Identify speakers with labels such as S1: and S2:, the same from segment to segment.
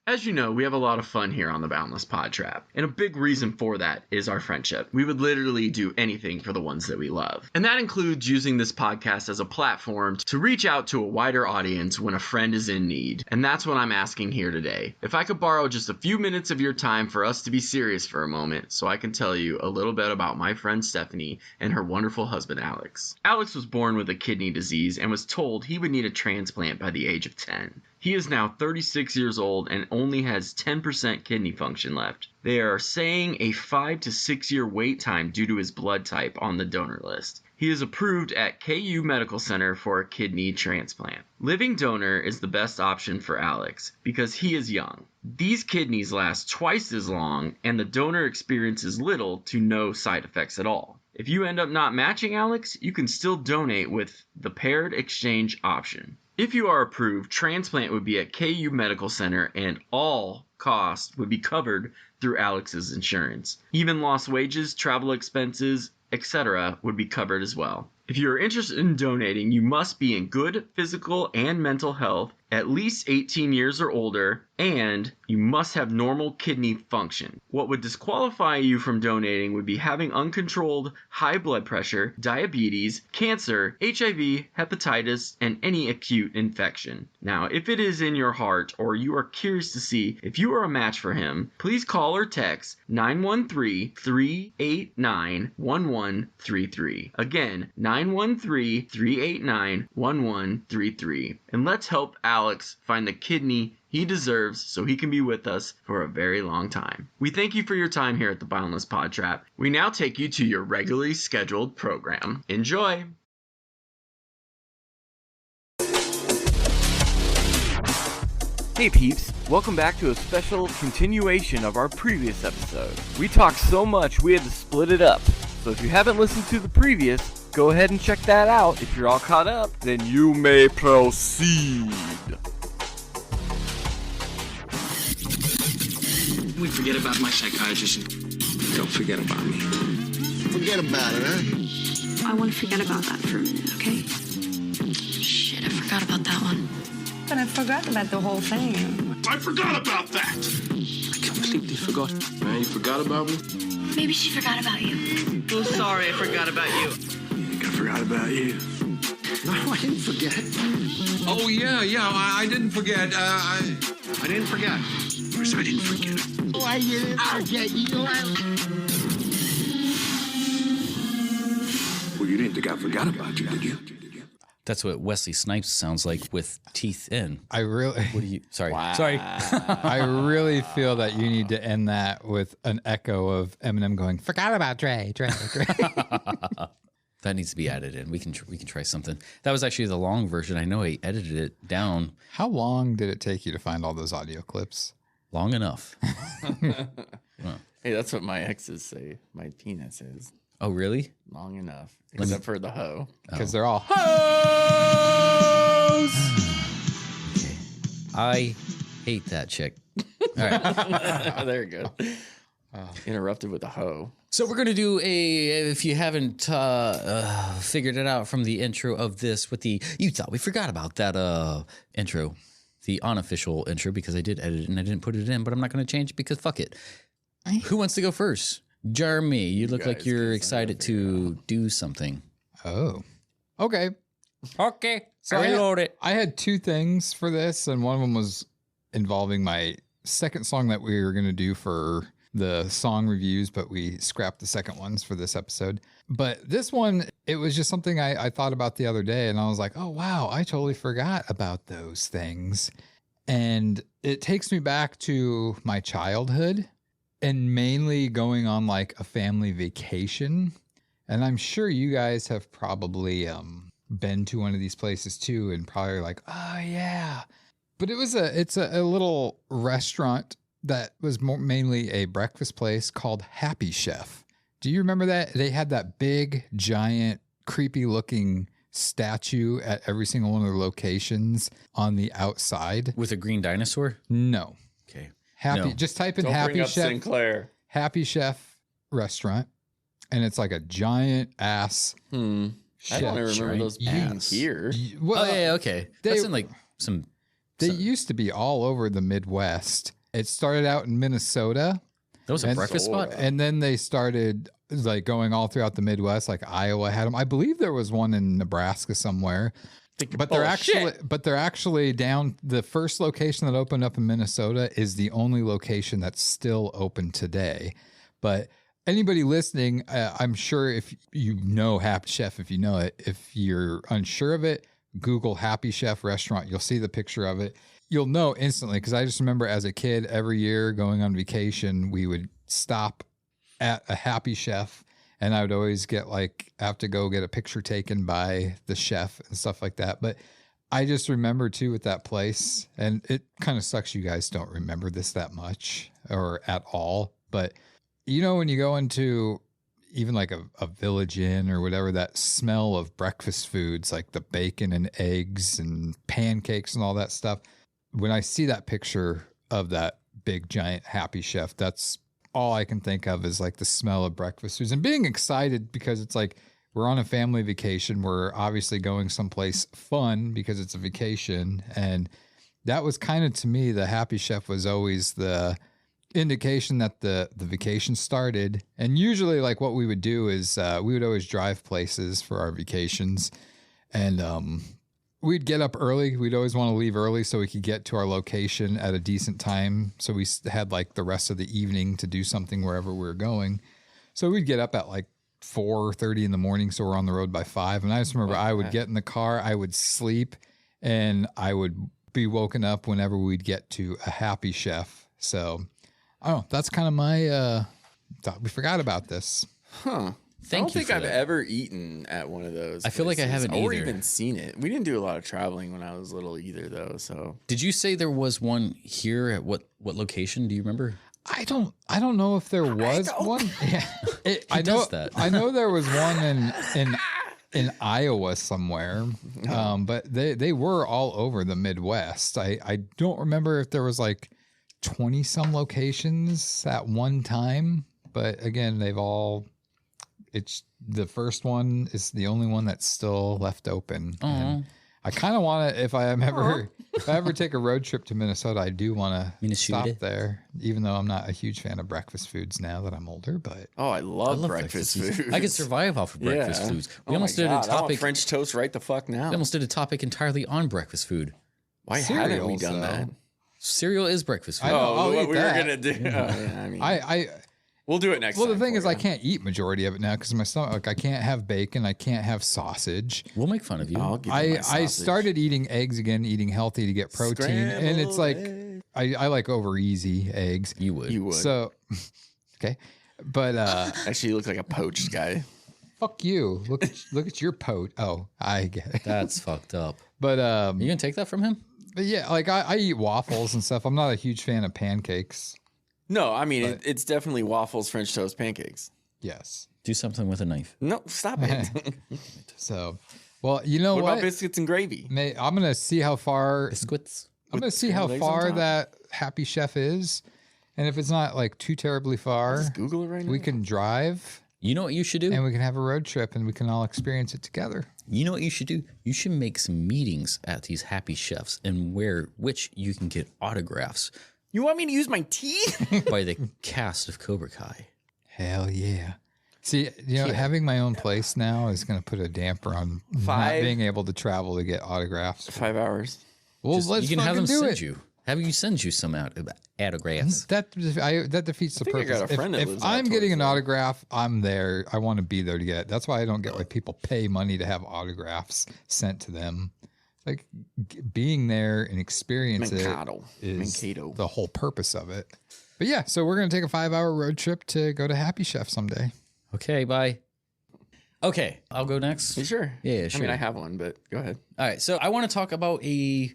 S1: As you know, we have a lot of fun here on the Boundless PodTrap, and a big reason for that is our friendship. We would literally do anything for the ones that we love. And that includes using this podcast as a platform to reach out to a wider audience when a friend is in need. And that's what I'm asking here today. If I could borrow just a few minutes of your time for us to be serious for a moment, so I can tell you a little bit about my friend Stephanie and her wonderful husband Alex. Alex was born with a kidney disease and was told he would need a transplant by the age of 10. He is now 36 years old and only has 10% kidney function left. They are saying a 5 to 6 year wait time due to his blood type on the donor list. He is approved at KU Medical Center for a kidney transplant. Living donor is the best option for Alex because he is young. These kidneys last twice as long and the donor experiences little to no side effects at all. If you end up not matching Alex, you can still donate with the paired exchange option. If you are approved, transplant would be at KU Medical Center and all costs would be covered through Alex's insurance. Even lost wages, travel expenses, etc. would be covered as well. If you are interested in donating, you must be in good physical and mental health, at least 18 years or older, and you must have normal kidney function. What would disqualify you from donating would be having uncontrolled high blood pressure, diabetes, cancer, HIV, hepatitis, and any acute infection. Now, if it is in your heart or you are curious to see if you are a match for him, please call or text 913-389-1133. Again, 913-389-1133. And let's help Alex find the kidney he deserves so he can be with us for a very long time. We thank you for your time here at the Boundless PodTrap. We now take you to your regularly scheduled program. Enjoy!
S2: Hey peeps, welcome back to a special continuation of our previous episode. We talked so much we had to split it up. So if you haven't listened to the previous, go ahead and check that out. If you're all caught up, then you may proceed.
S3: We forget about my psychiatrist and don't forget about me.
S4: Forget about it, huh?
S5: I want to forget about that for a minute, okay?
S6: Shit, I forgot about that one.
S5: But I forgot about the whole thing.
S3: I forgot about that! I completely forgot. Man, you forgot about me?
S6: Maybe she forgot about you.
S7: Oh, sorry, I forgot about you.
S3: I think I forgot about you.
S4: No, I didn't forget.
S8: Oh, yeah, I didn't forget. I didn't forget.
S3: Of course, I didn't forget.
S4: Oh, I didn't forget you.
S3: Well, you didn't think I forgot about you, did you?
S9: That's what Wesley Snipes sounds like with teeth in.
S10: I really.
S9: What do you? Sorry,
S10: Wow.
S9: sorry.
S10: I really feel that you need to end that with an echo of Eminem going, "Forgot about Dre."
S9: That needs to be added in. We can try something. That was actually the long version. I know I edited it down.
S10: How long did it take you to find all those audio clips?
S9: Long enough.
S2: Hey, that's what my exes say. My penis is
S9: Oh, really?
S2: long enough, except for the hoe.
S10: Because they're all
S9: Okay. I hate that chick. All right.
S2: There you go. Interrupted with the hoe.
S9: So we're going to do if you haven't figured it out from the intro of this with the, you thought we forgot about that intro, the unofficial intro, because I did edit it and I didn't put it in, but I'm not going to change it because fuck it. Who wants to go first? Jeremy, you look like you're excited to do something.
S10: Oh, okay.
S9: Okay.
S10: So I had two things for this, and one of them was involving my second song that we were going to do for the song reviews, but we scrapped the second ones for this episode. But this one, it was just something I thought about the other day, and I was like, oh, wow, I totally forgot about those things. And it takes me back to my childhood and mainly going on like a family vacation. And I'm sure you guys have probably been to one of these places too, and probably like, oh yeah. But it's a little restaurant that was mainly a breakfast place called Happy Chef. Do you remember that? They had that big, giant, creepy looking statue at every single one of the locations on the outside.
S9: With a green dinosaur?
S10: No.
S9: Okay.
S10: Happy.
S9: No.
S10: Just type in
S2: Don't
S10: Happy
S2: bring up
S10: Chef.
S2: Sinclair.
S10: Happy Chef restaurant. And it's like a giant ass.
S2: I don't remember those being here.
S10: Well,
S9: oh, yeah, okay. That's in like some...
S10: They used to be all over the Midwest. It started out in Minnesota.
S9: That was a breakfast spot?
S10: And then they started like going all throughout the Midwest, like Iowa had them. I believe there was one in Nebraska somewhere. But they're actually down. The first location that opened up in Minnesota is the only location that's still open today. But anybody listening, I'm sure if you know Happy Chef, if you know it, if you're unsure of it, Google Happy Chef restaurant. You'll see the picture of it. You'll know instantly, because I just remember as a kid, every year going on vacation, we would stop at a Happy Chef. And I would always have to go get a picture taken by the chef and stuff like that. But I just remember too with that place, and it kind of sucks you guys don't remember this that much or at all. But you know, when you go into even like a Village Inn or whatever, that smell of breakfast foods, like the bacon and eggs and pancakes and all that stuff. When I see that picture of that big giant Happy Chef, that's all I can think of is like the smell of breakfast foods and being excited because it's like we're on a family vacation. We're obviously going someplace fun because it's a vacation. And that was kind of, to me, the Happy Chef was always the indication that the vacation started. And usually like what we would do is we would always drive places for our vacations. And we'd get up early. We'd always want to leave early so we could get to our location at a decent time. So we had like the rest of the evening to do something wherever we were going. So we'd get up at like 4:30 in the morning. So we're on the road by 5. And I just remember I would get in the car, I would sleep, and I would be woken up whenever we'd get to a Happy Chef. So, I don't know. That's kind of my, thought we forgot about this.
S1: Huh. I don't think I've ever eaten at one of those.
S9: I feel like I haven't either.
S1: Or even seen it. We didn't do a lot of traveling when I was little either, though. So,
S9: did you say there was one here at what location? Do you remember?
S10: I don't know if there was one. Yeah, I know
S9: that.
S10: I know there was one in Iowa somewhere, but they were all over the Midwest. I don't remember if there was like 20 some locations at one time, but again, it's the first one is the only one that's still left open. And I kind of want to, if I ever take a road trip to Minnesota, I do want to stop there, even though I'm not a huge fan of breakfast foods now that I'm older. But
S1: I love breakfast foods.
S9: I could survive off of breakfast foods. We almost did a topic.
S1: I want French toast right the fuck now.
S9: We almost did a topic entirely on breakfast food.
S1: Why haven't we done that?
S9: Cereal is breakfast food.
S1: What we were gonna do. We'll do it next time.
S10: Well, the thing is, I can't eat majority of it now because my stomach, I can't have bacon. I can't have sausage.
S9: We'll make fun of you.
S10: I started eating eggs again, eating healthy to get protein. Scrambled and it's like, I like over easy eggs.
S9: You would.
S10: So, okay. But,
S1: actually, you look like a poached guy.
S10: Fuck you. Look at your poach. Oh, I get it.
S9: That's fucked up.
S10: But,
S9: you gonna take that from him?
S10: But yeah, like I eat waffles and stuff. I'm not a huge fan of pancakes.
S1: No, I mean, it's definitely waffles, French toast, pancakes.
S10: Yes.
S9: Do something with a knife.
S1: No, stop it.
S10: So, well, you know what?
S1: What about biscuits and gravy?
S10: I'm going to see how far...
S9: Biscuits?
S10: I'm going to see how far that Happy Chef is. And if it's not like too terribly far...
S1: Just Google it right now.
S10: We can drive.
S9: You know what you should do?
S10: And we can have a road trip and we can all experience it together.
S9: You know what you should do? You should make some meetings at these Happy Chefs and which you can get autographs.
S1: You want me to use my teeth?
S9: By the cast of Cobra Kai.
S10: Hell yeah. See, having my own place now is going to put a damper on not being able to travel to get autographs.
S1: 5 hours.
S10: Well, let's
S9: you can have them
S10: do
S9: send
S10: it.
S9: you. Have you send you some autographs.
S10: That defeats the purpose.
S1: I got a friend that lives
S10: if I'm getting an autograph, I'm there. I want to be there to get it. That's why I don't get why people pay money to have autographs sent to them. Like being there and experience it is the whole purpose of it. But yeah, so we're going to take a 5-hour road trip to go to Happy Chef someday.
S9: Okay, bye. Okay, I'll go next.
S1: You sure?
S9: Yeah, sure.
S1: I mean, I have one, but go ahead.
S9: All right, so I want to talk about a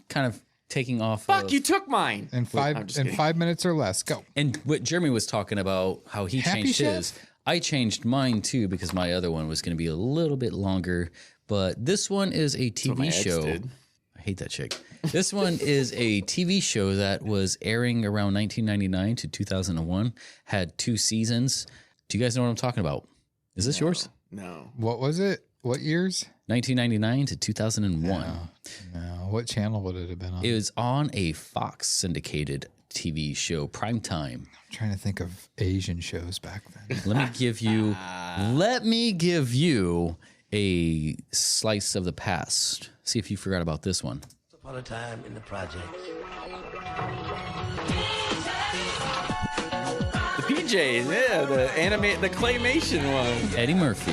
S9: kind of taking off.
S1: You took mine.
S10: In 5 minutes or less, go.
S9: And what Jeremy was talking about, how he changed his. I changed mine too because my other one was going to be a little bit longer. But this one is a TV show. I hate that chick. This one is a TV show that was airing around 1999 to 2001. Had 2 seasons. Do you guys know what I'm talking about? Is this yours?
S1: No.
S10: What was it? What years?
S9: 1999 to 2001.
S10: No. What channel would it have been on?
S9: It was on a Fox syndicated TV show, Primetime.
S10: I'm trying to think of Asian shows back then.
S9: Let me give you a slice of the past. See if you forgot about this one.
S11: Upon a time in the project.
S2: The PJs, yeah, the claymation one.
S9: Eddie Murphy.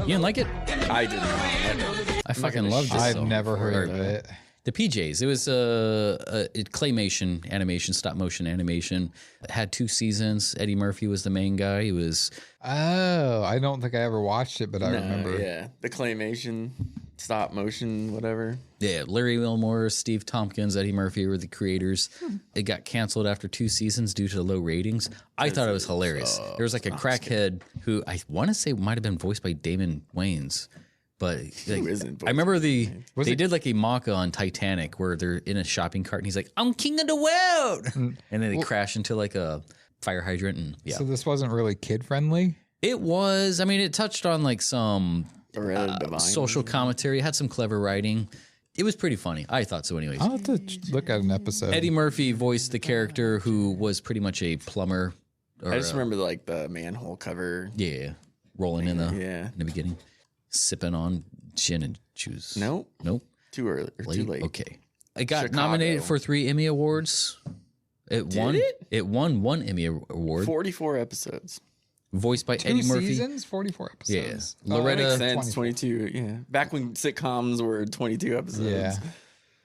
S9: You didn't like it?
S2: I did not.
S9: I fucking loved it.
S10: I've never heard of it.
S9: The PJs. It was claymation animation, stop motion animation. It had 2 seasons. Eddie Murphy was the main guy. He was.
S10: Oh, I don't think I ever watched it, but I remember.
S2: Yeah, the claymation, stop motion, whatever.
S9: Yeah, Larry Wilmore, Steve Tompkins, Eddie Murphy were the creators. It got canceled after 2 seasons due to low ratings. I thought it was hilarious. There was like a crackhead who I want to say might have been voiced by Damon Wayans. But like, I remember they did like a mock on Titanic where they're in a shopping cart and he's like, "I'm king of the world," and then they crash into like a fire hydrant. And yeah,
S10: so this wasn't really kid friendly.
S9: It was. I mean, it touched on like some social commentary. It had some clever writing. It was pretty funny. I thought so, anyways.
S10: I'll have to look at an episode.
S9: Eddie Murphy voiced the character who was pretty much a plumber.
S2: I just remember like the manhole cover.
S9: Yeah, rolling in the beginning. Sipping on gin and juice.
S2: Nope. Too early. Or too late.
S9: Okay. It got nominated for 3 Emmy Awards. It won 1 Emmy Award.
S2: 44 episodes.
S9: Voiced by
S10: 2
S9: Eddie Murphy.
S10: seasons, 44 episodes.
S9: Yeah. Loretta.
S2: That makes sense. 22. Yeah. Back when sitcoms were 22 episodes.
S10: Yeah.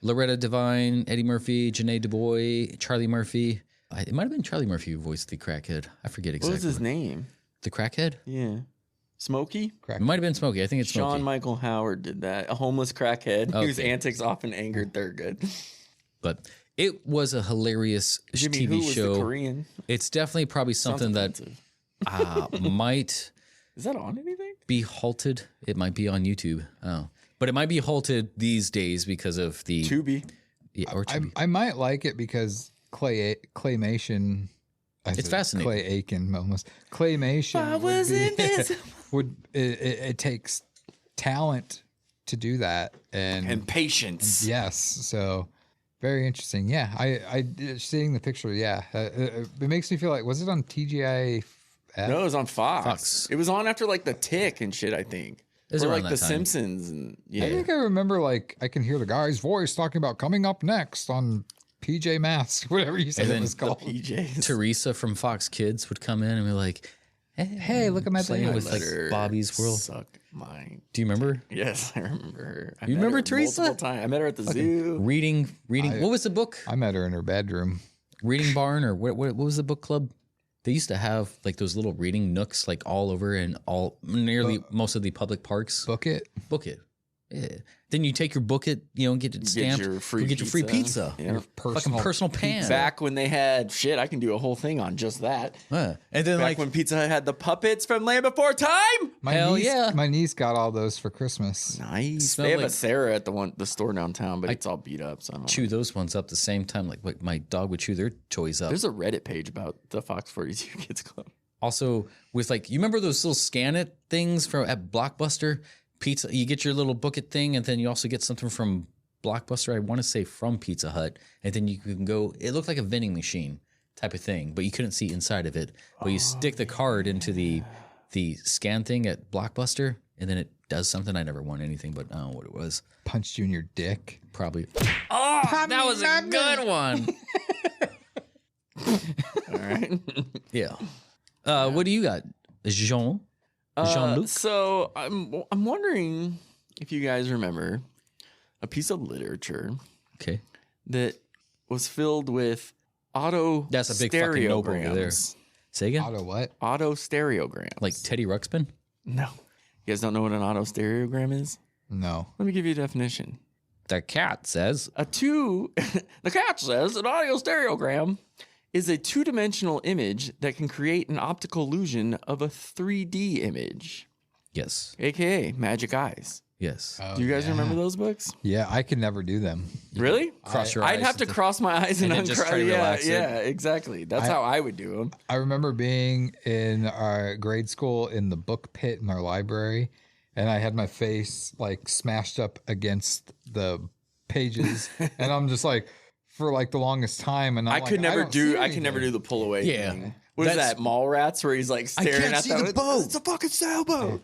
S9: Loretta Devine, Eddie Murphy, Janae DuBois, Charlie Murphy. It might have been Charlie Murphy who voiced the crackhead. I forget exactly.
S2: What was his name?
S9: The crackhead?
S2: Yeah. Smokey?
S9: It might have been Smokey. I think it's Smokey.
S2: Sean Michael Howard did that. A homeless crackhead whose antics often angered Thurgood.
S9: But it was a hilarious
S2: Jimmy
S9: TV
S2: Who was
S9: show.
S2: the Korean.
S9: It's definitely probably something that might
S2: Is that on anything?
S9: Be halted. It might be on YouTube. Oh, but it might be halted these days because of the
S2: Tubi.
S9: Yeah, or Tubi.
S10: I might like it because claymation.
S9: It's fascinating.
S10: Clay Aiken almost. Claymation. It takes talent to do that and
S2: patience.
S10: Yes, so very interesting. Yeah, I seeing the picture. Yeah, it makes me feel like, was it on TGI?
S2: No, it was on Fox. It was on after like The Tick and shit, I think. Or like The Simpsons and
S10: I think I remember like I can hear the guy's voice talking about coming up next on PJ Masks, whatever you said it was called.
S2: PJs.
S9: Teresa from Fox Kids would come in and be like, "Hey, look at my thing." It was like Bobby's World.
S2: Suck mine.
S9: Do you remember?
S2: Yes, I remember her.
S9: You remember Teresa?
S2: I met her at the zoo.
S9: Reading. What was the book?
S10: I met her in her bedroom.
S9: Reading Barn, or what was the book club? They used to have like those little reading nooks like all over in nearly most of the public parks.
S10: Book it.
S9: Yeah. Then you take your book it, and get it stamped.
S2: Get your
S9: free pizza.
S2: Yeah.
S9: Your personal pan.
S2: Back when they had shit, I can do a whole thing on just that.
S9: And then
S2: back when Pizza Hut had the puppets from Land Before Time.
S10: My niece got all those for Christmas.
S2: Nice. They have a Sarah at the store downtown, but it's all beat up. So I don't
S9: chew those ones up the same time like my dog would chew their toys up.
S2: There's a Reddit page about the Fox 42 Kids Club.
S9: Also, with like, you remember those little scan it things at Blockbuster? Pizza, you get your little book it thing, and then you also get something from Blockbuster. I want to say from Pizza Hut, and then you can go. It looked like a vending machine type of thing, but you couldn't see inside of it. But you stick the card into the scan thing at Blockbuster, and then it does something. I never won anything, but I don't know what it was.
S10: Punched you in your dick,
S9: probably. Oh, that was a good one.
S2: All right.
S9: Yeah. What do you got, Jean? Jean-Luc?
S2: So I'm wondering if you guys remember a piece of literature, that was filled with auto.
S9: That's a big fucking nope over there. Say again.
S10: Auto what?
S2: Auto stereograms.
S9: Like Teddy Ruxpin?
S2: No. You guys don't know what an auto stereogram is?
S10: No.
S2: Let me give you a definition.
S9: The cat says
S2: the cat says an audio stereogram is a two-dimensional image that can create an optical illusion of a 3D image.
S9: Yes.
S2: AKA Magic Eyes.
S9: Yes.
S2: Do you guys remember those books?
S10: Yeah, I could never do them.
S2: Really?
S9: Cross your eyes.
S2: I'd have to cross my eyes and
S9: just try to relax it.
S2: Yeah, exactly. That's how I would do them.
S10: I remember being in our grade school in the book pit in our library, and I had my face like smashed up against the pages, and I'm just like for like the longest time, and
S1: I could never do the pull away thing. What is that, Mallrats, where he's like staring at the boat? It's a fucking sailboat.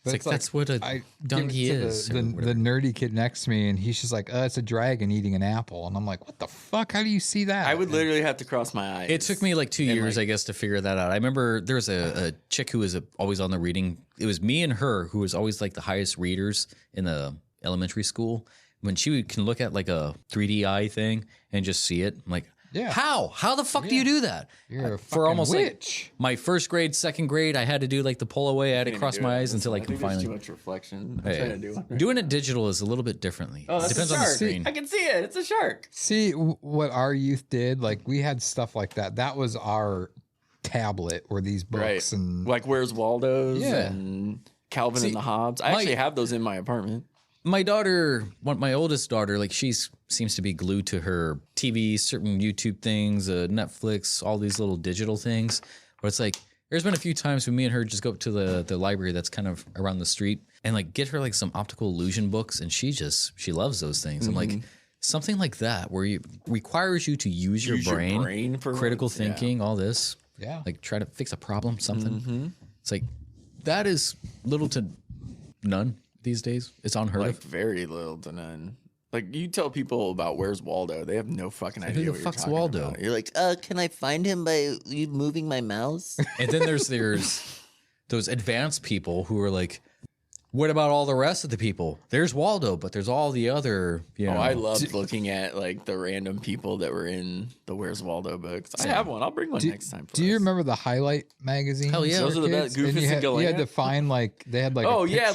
S9: It's like that's what a donkey is.
S10: The nerdy kid next to me, and he's just like, it's a dragon eating an apple. And I'm like, what the fuck? How do you see that?
S1: I would literally have to cross my eyes.
S9: It took me like 2 years, I guess, to figure that out. I remember there was a chick who was always on the reading. It was me and her who was always like the highest readers in the elementary school. When she can look at like a 3D eye thing and just see it, I'm like,
S10: yeah.
S9: How the fuck do you do that?
S10: You're a
S9: for almost
S10: witch.
S9: Like my first grade, second grade, I had to do like the pull away. I had to cross my eyes until I can finally.
S1: Too much reflection. I'm trying to do it.
S9: Doing it digital is a little bit differently.
S1: Oh, that's
S9: Depends
S1: a shark.
S9: on the screen.
S1: I can see it. It's a shark.
S10: See what our youth did? Like we had stuff like that. That was our tablet or these books and
S1: like Where's Waldo's and Calvin and the Hobbes. I actually have those in my apartment.
S9: My daughter, my oldest daughter, like seems to be glued to her TV, certain YouTube things, Netflix, all these little digital things. Where it's like, there's been a few times when me and her just go up to the library that's kind of around the street and like get her like some optical illusion books, and she loves those things. I'm like, something like that where it requires you to use your brain
S1: for
S9: critical thinking, all this.
S10: Yeah.
S9: Like try to fix a problem, something. It's like that is little to none these days. It's unheard of.
S1: Very little to none. Like you tell people about Where's Waldo, they have no fucking idea.
S9: Who the
S1: what
S9: fuck's
S1: you're talking
S9: Waldo?
S1: About. You're like, can I find him by you moving my mouse?
S9: And then there's those advanced people who are like, what about all the rest of the people? There's Waldo, but there's all the other, you know.
S1: I loved looking at like the random people that were in the Where's Waldo books. I have one. I'll bring one next time.
S10: Do you remember the Highlight magazine?
S9: Hell yeah.
S1: Those are the best. Goofus and
S10: you had to find like, they had like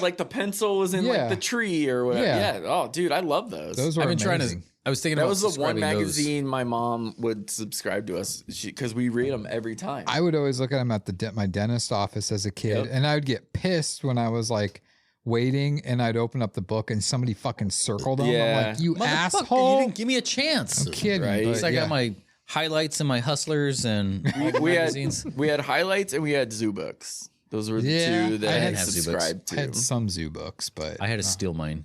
S1: like the pencil was in like the tree or whatever. Yeah. Oh, dude, I love those.
S10: Those were amazing.
S9: I was thinking
S1: that
S9: about
S1: was the one
S9: subscribing
S1: magazine my mom would subscribe to us because we read them every time.
S10: I would always look at them at my dentist office as a kid, and I would get pissed when I was like waiting and I'd open up the book and somebody fucking circled them.
S1: Yeah.
S10: I'm like, you
S9: Motherfucker,
S10: asshole.
S9: you didn't give me a chance.
S10: I'm kidding.
S1: Right?
S10: But
S9: So I got my highlights and my hustlers and
S1: we
S9: magazines.
S1: had highlights and we had zoo books. Those were the two that I had subscribed to.
S10: I had some zoo books, but
S9: I had to steal mine.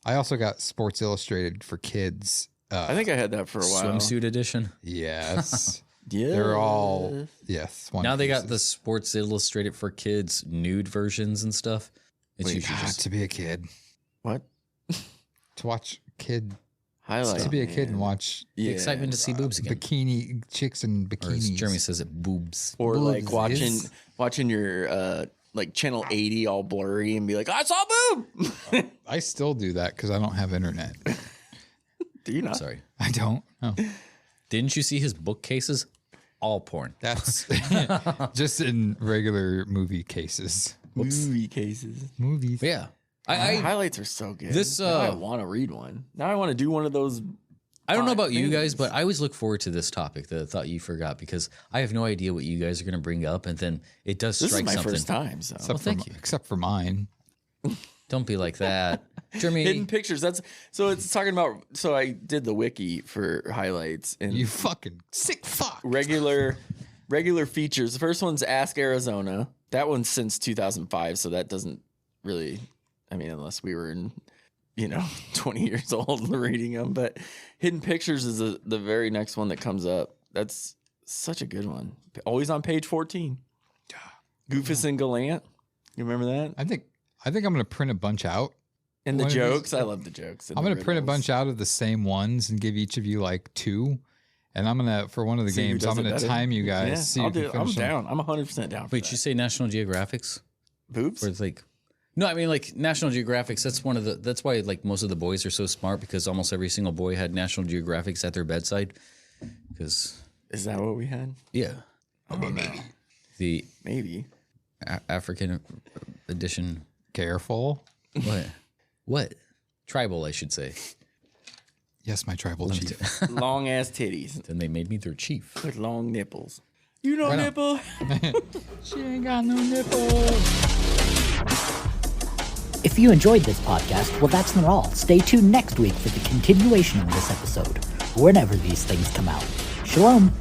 S10: I also got Sports Illustrated for kids.
S1: I think I had that for a while.
S9: Swimsuit edition.
S10: Yes.
S1: Yeah.
S10: They're all, yes.
S9: Now they got the Sports Illustrated for kids nude versions and stuff. It's usually just
S10: to be a kid.
S1: What?
S10: To watch kid.
S1: Highlight.
S10: To be a kid and watch
S9: the excitement to see boobs again.
S10: Bikini chicks and
S9: Or as
S10: bikinis.
S9: Jeremy says it, boobs.
S1: Or like
S10: Boobs
S1: watching your like channel 80 all blurry and be like, I saw boob.
S10: I still do that because I don't have internet.
S1: Do you not?
S9: Sorry.
S10: I don't. Oh.
S9: Didn't you see his bookcases? All porn.
S10: That's just in regular movie cases.
S1: Movie cases.
S10: Movies.
S9: But yeah.
S1: Highlights are so good.
S9: This
S1: now I want to read one. Now I want to do one of those.
S9: I don't know about you guys, but I always look forward to this topic that I thought you forgot because I have no idea what you guys are going to bring up, and then it does strike something.
S1: This is my first time, so
S9: thank you.
S10: Except for mine.
S9: Don't be like that, Jeremy.
S1: Hidden pictures. That's so. It's talking about. So I did the wiki for highlights and
S10: You fucking sick fuck.
S1: regular features. The first one's Ask Arizona. That one's since 2005, so that doesn't really. I mean, unless we were in, 20 years old reading them. But Hidden Pictures is the very next one that comes up. That's such a good one. Always on page 14. Goofus and Gallant. You remember that?
S10: I think I'm going to print a bunch out.
S1: And the
S10: One of
S1: jokes.
S10: these-
S1: I love the jokes.
S10: I'm going to print a bunch out of the same ones and give each of you like 2. And I'm going to, for one of the
S1: See who
S10: games,
S1: does
S10: I'm
S1: it
S10: going to
S1: better.
S10: time you guys.
S1: Yeah,
S10: See
S1: I'll
S10: who
S1: do
S10: can
S1: it. I'm
S10: finish them.
S1: down. I'm 100% down for
S9: Wait,
S1: that.
S9: you say National Geographics?
S1: Boobs?
S9: Where it's like, no, I mean like National Geographics. That's why like most of the boys are so smart because almost every single boy had National Geographics at their bedside. Because
S1: Is that what we had?
S9: yeah,
S1: Oh, no.
S9: the
S1: Maybe.
S9: African edition.
S10: Careful.
S9: What? Tribal, I should say.
S10: Yes, my tribal chief.
S1: Long ass titties
S9: Then they made me their chief.
S1: with long nipples. You know
S10: Right on.
S1: nipple?
S10: She ain't got no nipples.
S12: If you enjoyed this podcast, well, that's not all. Stay tuned next week for the continuation of this episode, whenever these things come out. Shalom.